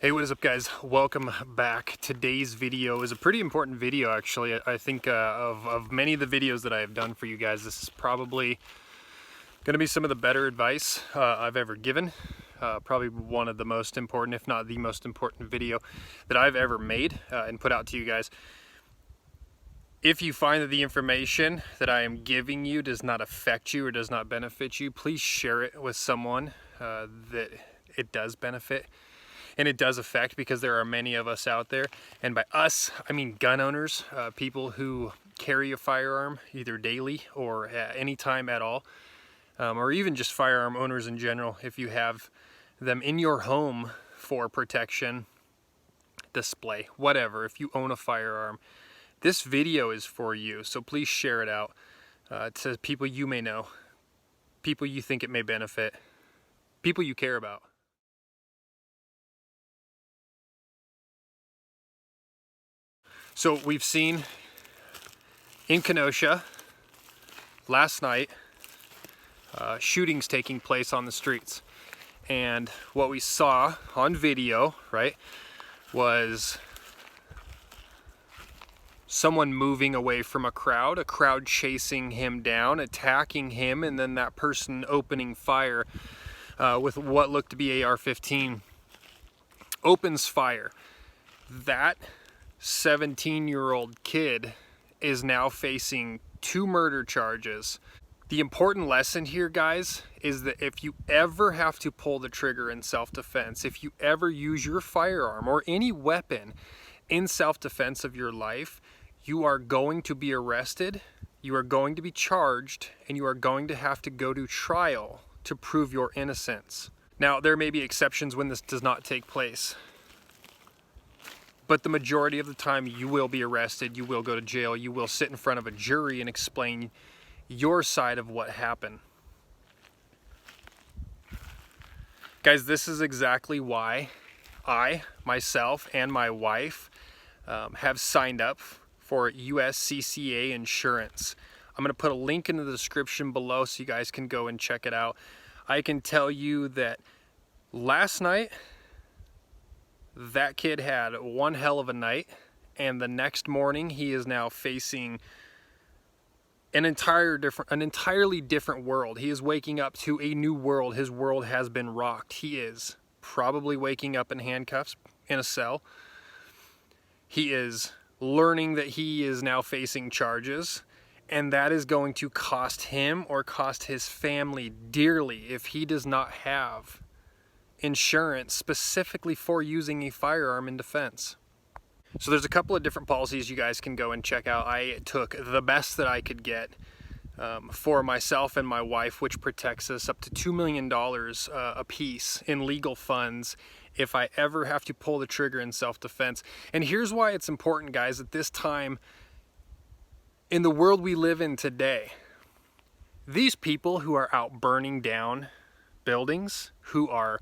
Hey, what is up, guys? Welcome back. Today's video is a pretty important video, actually. I think of many of the videos that I have done for you guys, this is probably going to be some of the better advice I've ever given. Probably one of the most important, if not the most important video that I've ever made and put out to you guys. If you find that the information that I am giving you does not affect you or does not benefit you, please share it with someone that it does benefit. And it does affect, because there are many of us out there, and by us I mean gun owners, people who carry a firearm either daily or at any time at all, or even just firearm owners in general. If you have them in your home for protection, display, whatever, if you own a firearm, this video is for you. So please share it out to people you may know, people you think it may benefit, people you care about. So we've seen in Kenosha last night shootings taking place on the streets, and what we saw on video, right, was someone moving away from a crowd chasing him down, attacking him, and then that person opening fire with what looked to be AR-15, opens fire. That 17-year-old kid is now facing 2 murder charges. The important lesson here, guys, is that if you ever have to pull the trigger in self-defense, if you ever use your firearm or any weapon in self-defense of your life, you are going to be arrested, you are going to be charged, and you are going to have to go to trial to prove your innocence. Now, there may be exceptions when this does not take place, but the majority of the time you will be arrested, you will go to jail, you will sit in front of a jury and explain your side of what happened. Guys, this is exactly why I, myself, and my wife have signed up for USCCA insurance. I'm going to put a link in the description below so you guys can go and check it out. I can tell you that last night, that kid had one hell of a night, and the next morning he is now facing an entirely different world. He is waking up to a new world. His world has been rocked. He is probably waking up in handcuffs in a cell. He is learning that he is now facing charges, and that is going to cost him or cost his family dearly if he does not have insurance specifically for using a firearm in defense. So there's a couple of different policies you guys can go and check out. I took the best that I could get for myself and my wife, which protects us up to $2 million a piece in legal funds if I ever have to pull the trigger in self-defense. And here's why it's important, guys, at this time in the world we live in today. These people who are out burning down buildings, who are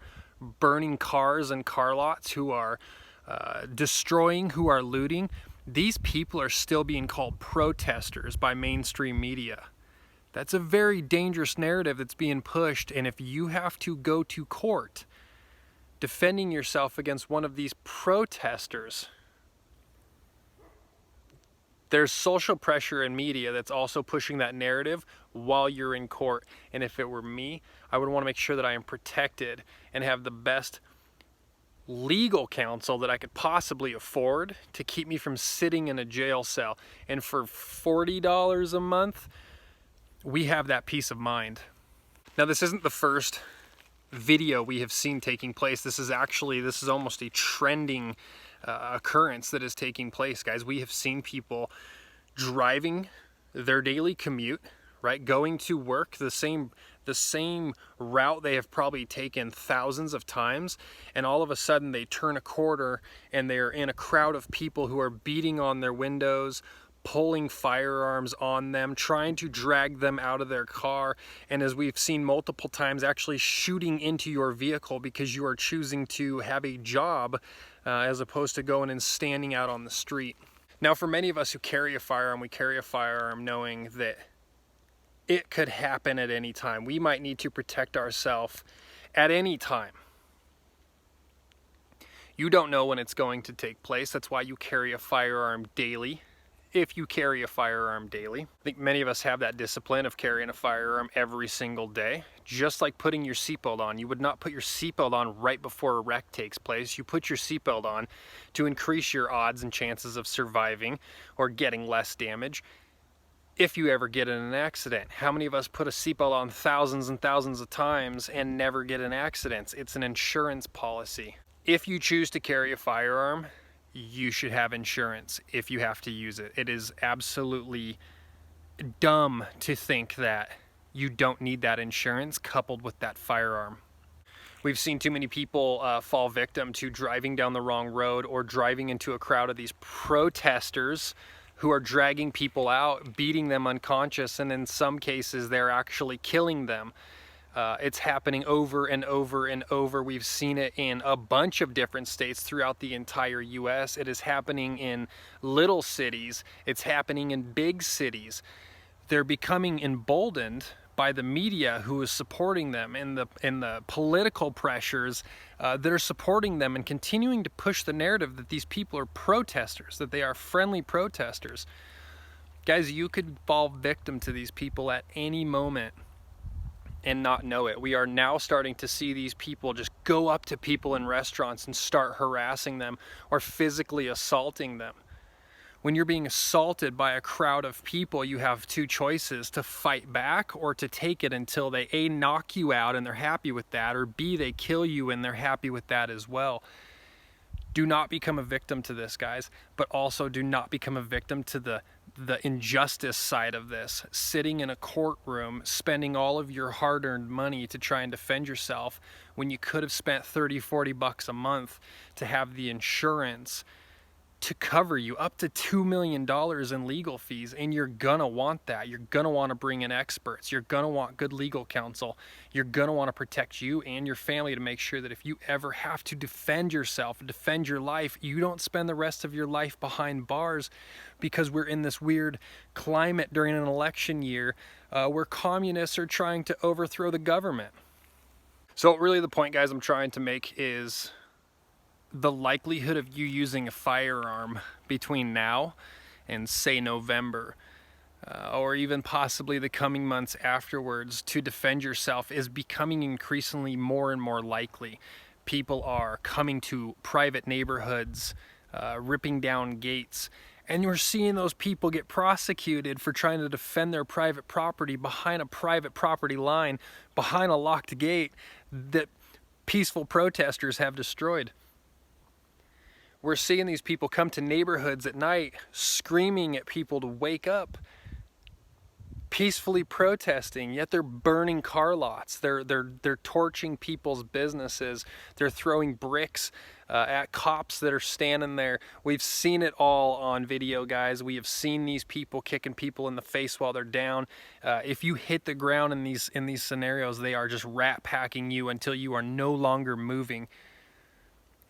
burning cars and car lots, who are destroying, who are looting, these people are still being called protesters by mainstream media. That's a very dangerous narrative that's being pushed, and if you have to go to court defending yourself against one of these protesters, there's social pressure in media that's also pushing that narrative while you're in court. And if it were me, I would want to make sure that I am protected and have the best legal counsel that I could possibly afford to keep me from sitting in a jail cell. And for $40 a month, we have that peace of mind. Now, this isn't the first video we have seen taking place. This is almost a trending occurrence that is taking place, guys. We have seen people driving their daily commute, right, going to work the same route they have probably taken thousands of times, and all of a sudden they turn a corner and they're in a crowd of people who are beating on their windows, pulling firearms on them, trying to drag them out of their car, and as we've seen multiple times, actually shooting into your vehicle because you are choosing to have a job as opposed to going and standing out on the street. Now, for many of us who carry a firearm, we carry a firearm knowing that it could happen at any time. We might need to protect ourselves at any time. You don't know when it's going to take place. That's why you carry a firearm daily. If you carry a firearm daily. I think many of us have that discipline of carrying a firearm every single day. Just like putting your seatbelt on. You would not put your seatbelt on right before a wreck takes place. You put your seatbelt on to increase your odds and chances of surviving or getting less damage if you ever get in an accident. How many of us put a seatbelt on thousands and thousands of times and never get in accidents? It's an insurance policy. If you choose to carry a firearm, you should have insurance if you have to use it. It is absolutely dumb to think that you don't need that insurance coupled with that firearm. We've seen too many people fall victim to driving down the wrong road or driving into a crowd of these protesters who are dragging people out, beating them unconscious, and in some cases they're actually killing them. It's happening over and over and over. We've seen it in a bunch of different states throughout the entire US. It is happening in little cities. It's happening in big cities. They're becoming emboldened by the media who is supporting them and the political pressures that are supporting them and continuing to push the narrative that these people are protesters, that they are friendly protesters. Guys, you could fall victim to these people at any moment and not know it. We are now starting to see these people just go up to people in restaurants and start harassing them or physically assaulting them. When you're being assaulted by a crowd of people, you have two choices: to fight back or to take it until they A, knock you out and they're happy with that, or B, they kill you and they're happy with that as well. Do not become a victim to this, guys, but also do not become a victim to the injustice side of this. Sitting in a courtroom, spending all of your hard-earned money to try and defend yourself when you could have spent 30, 40 bucks a month to have the insurance to cover you up to $2 million in legal fees, and you're gonna want that. You're gonna want to bring in experts. You're gonna want good legal counsel. You're gonna want to protect you and your family to make sure that if you ever have to defend yourself, defend your life, you don't spend the rest of your life behind bars, because we're in this weird climate during an election year where communists are trying to overthrow the government. So really the point, guys, I'm trying to make is the likelihood of you using a firearm between now and say November or even possibly the coming months afterwards to defend yourself is becoming increasingly more and more likely. People are coming to private neighborhoods, ripping down gates, and you're seeing those people get prosecuted for trying to defend their private property behind a private property line, behind a locked gate that peaceful protesters have destroyed. We're seeing these people come to neighborhoods at night screaming at people to wake up, peacefully protesting, yet they're burning car lots. They're torching people's businesses. They're throwing bricks at cops that are standing there. We've seen it all on video, guys. We have seen these people kicking people in the face while they're down. If you hit the ground in these scenarios, they are just rat packing you until you are no longer moving.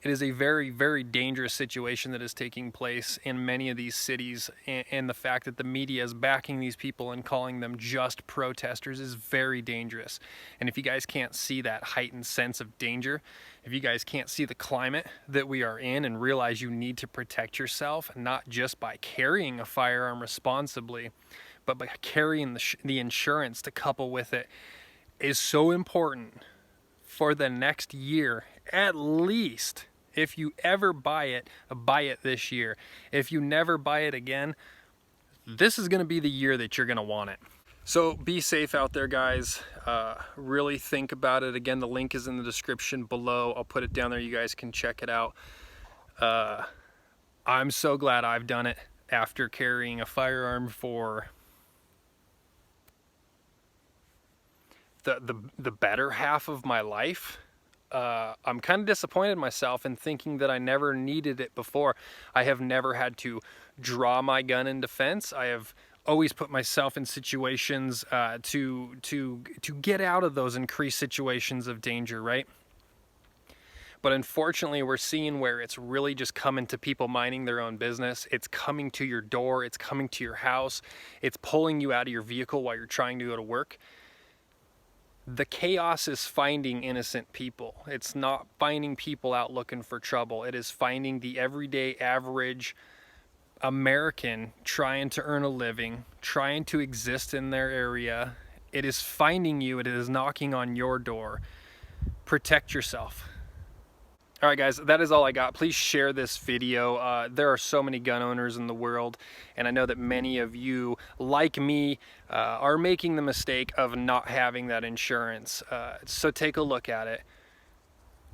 It is a very, very dangerous situation that is taking place in many of these cities, and the fact that the media is backing these people and calling them just protesters is very dangerous. And if you guys can't see that heightened sense of danger, if you guys can't see the climate that we are in and realize you need to protect yourself, not just by carrying a firearm responsibly, but by carrying the insurance to couple with it, is so important for the next year, at least. If you ever buy it this year. If you never buy it again, this is going to be the year that you're going to want it. So be safe out there, guys. Really think about it. Again, the link is in the description below. I'll put it down there. You guys can check it out. I'm so glad I've done it after carrying a firearm for the better half of my life. I'm kind of disappointed in myself in thinking that I never needed it before. I have never had to draw my gun in defense. I have always put myself in situations to get out of those increased situations of danger, right? But unfortunately, we're seeing where it's really just coming to people minding their own business. It's coming to your door. It's coming to your house. It's pulling you out of your vehicle while you're trying to go to work. The chaos is finding innocent people. It's not finding people out looking for trouble. It is finding the everyday average American trying to earn a living, trying to exist in their area. It is finding you. It is knocking on your door. Protect yourself. All right, guys, that is all I got. Please share this video. There are so many gun owners in the world, and I know that many of you, like me, are making the mistake of not having that insurance. So take a look at it.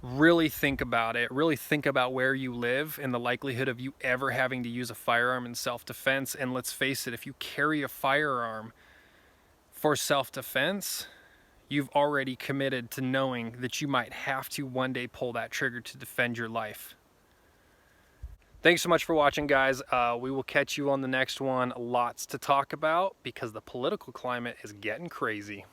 Really think about it. Really think about where you live and the likelihood of you ever having to use a firearm in self-defense. And let's face it, if you carry a firearm for self-defense, you've already committed to knowing that you might have to one day pull that trigger to defend your life. Thanks so much for watching, guys. We will catch you on the next one. Lots to talk about because the political climate is getting crazy.